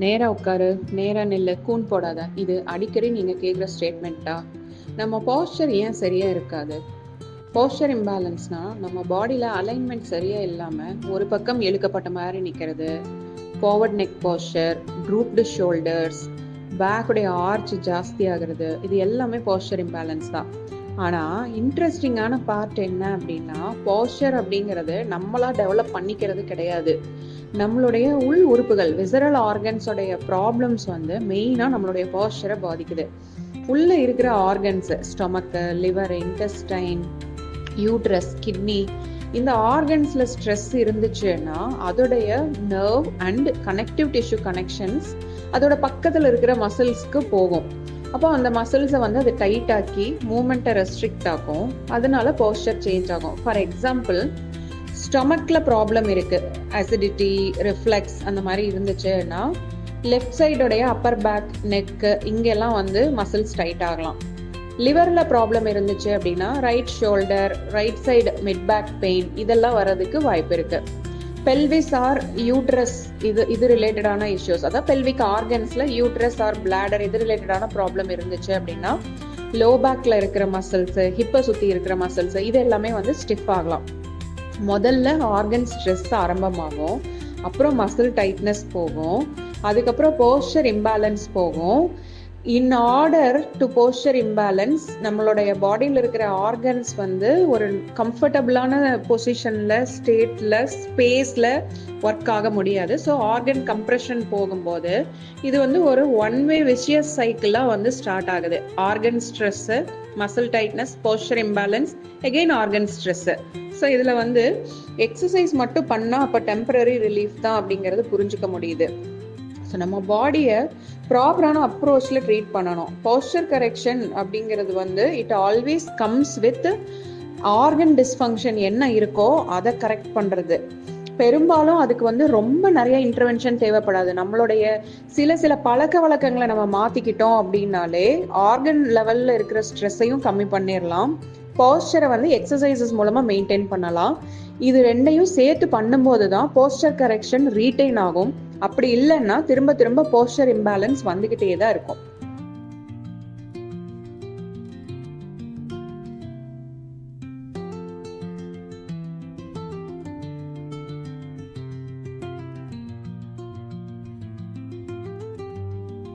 நேரா உட்காரு, நேரா நில்லு, கூன் போடாத. இது அடிக்கடி நீங்க கேட்குற ஸ்டேட்மெண்ட்டா? நம்ம போஸ்டர் ஏன் சரியா இருக்காது? போஸ்டர் இம்பேலன்ஸ்னா நம்ம பாடியில அலைன்மெண்ட் சரியா இல்லாம ஒரு பக்கம் இழுக்கப்பட்ட மாதிரி நிக்கிறது, forward neck posture, drooped shoulders, பேக்குடைய ஆர்ச் ஜாஸ்தி ஆகுறது, இது எல்லாமே போஸ்டர் இம்பேலன்ஸ் தான். ஆனா இன்ட்ரெஸ்டிங்கான பார்ட் என்ன அப்படின்னா, போஸ்டர் அப்படிங்கிறது நம்மளா டெவலப் பண்ணிக்கிறது கிடையாது. நம்மளுடைய உள் உறுப்புகள் விசரல் ஆர்கன்ஸோடைய ப்ராப்ளம்ஸ் வந்து மெயினாக நம்மளுடைய போஸ்டரை பாதிக்குது. உள்ள இருக்கிற organs stomach, liver, intestine, uterus, kidney, இந்த ஆர்கன்ஸ்ல ஸ்ட்ரெஸ் இருந்துச்சுன்னா அதோடைய nerve and connective tissue connections அதோட பக்கத்தில் இருக்கிற மசில்ஸ்க்கு போகும். அப்போ அந்த மசில்ஸை வந்து அது டைட் ஆக்கி மூமெண்ட்டை ரெஸ்ட்ரிக்ட் ஆகும். அதனால போஸ்டர் சேஞ்ச் ஆகும். ஃபார் எக்ஸாம்பிள், ஸ்டொமக்ல ப்ராப்ளம் இருக்கு, அசிடிட்டி, ரிஃப்ளெக்ஸ் அந்த மாதிரி இருந்துச்சுன்னா லெஃப்ட் சைடோடைய அப்பர் பேக், நெக்கு இங்கெல்லாம் வந்து மசில்ஸ் டைட் ஆகலாம். லிவர்ல ப்ராப்ளம் இருந்துச்சு அப்படின்னா right shoulder, right side mid back pain இதெல்லாம் வர்றதுக்கு வாய்ப்பு இருக்கு. பெல்விஸ் ஆர் யூட்ரஸ், இது ரிலேட்டடான இஷ்யூஸ், அதாவது பெல்விக் ஆர்கன்ஸ்ல யூட்ரஸ் ஆர் பிளாடர் இது ரிலேட்டடான ப்ராப்ளம் இருந்துச்சு அப்படின்னா லோ பேக்ல இருக்கிற மசில்ஸ், ஹிப்பை சுத்தி இருக்கிற மசில்ஸ் இது எல்லாமே வந்து ஸ்டிஃப் ஆகலாம். முதல்ல ஆர்கன் ஸ்ட்ரெஸ் ஆரம்பமாகும், அப்புறம் மசில் டைட்னஸ் போகும், அதுக்கப்புறம் போஸ்டர் இம்பேலன்ஸ் போகும். In order to poster imbalance நம்மளுடைய பாடியில் இருக்கிற ஆர்கன்ஸ் வந்து ஒரு கம்ஃபர்டபுளான பொசிஷன்ல, ஸ்டேட்ல, ஸ்பேஸ்ல ஒர்க் ஆக முடியாது. ஸோ ஆர்கன் கம்ப்ரெஷன் போகும்போது இது வந்து ஒரு ஒன் வே விஷியஸ் சைக்கிளாக வந்து ஸ்டார்ட் ஆகுது. Organ stress, muscle tightness, poster imbalance, again organ stress. So இதில் வந்து எக்ஸசைஸ் மட்டும் பண்ணால் அப்போ டெம்பரரி ரிலீஃப் தான் அப்படிங்கிறது புரிஞ்சுக்க முடியுது. ஸோ நம்ம பாடியை ப்ராப்பரான அப்ரோச்சில் ட்ரீட் பண்ணணும். போஸ்டர் கரெக்ஷன் அப்படிங்கிறது வந்து it always comes with organ dysfunction என்ன இருக்கோ அதை கரெக்ட் பண்ணுறது. பெரும்பாலும் அதுக்கு வந்து ரொம்ப நிறைய இன்டர்வென்ஷன் தேவைப்படாது. நம்மளுடைய சில பழக்க வழக்கங்களை நம்ம மாற்றிக்கிட்டோம் அப்படின்னாலே ஆர்கன் லெவலில் இருக்கிற ஸ்ட்ரெஸ்ஸையும் கம்மி பண்ணிடலாம். போஸ்டரை வந்து எக்ஸசைசஸ் மூலமாக மெயின்டைன் பண்ணலாம். இது ரெண்டையும் சேர்த்து பண்ணும்போது தான் போஸ்டர் கரெக்ஷன் ரீட்டைன் ஆகும். அப்படி இல்லைன்னா திரும்ப திரும்ப போஸ்டர் இம்பேலன்ஸ் வந்துக்கிட்டே தான் இருக்கும்.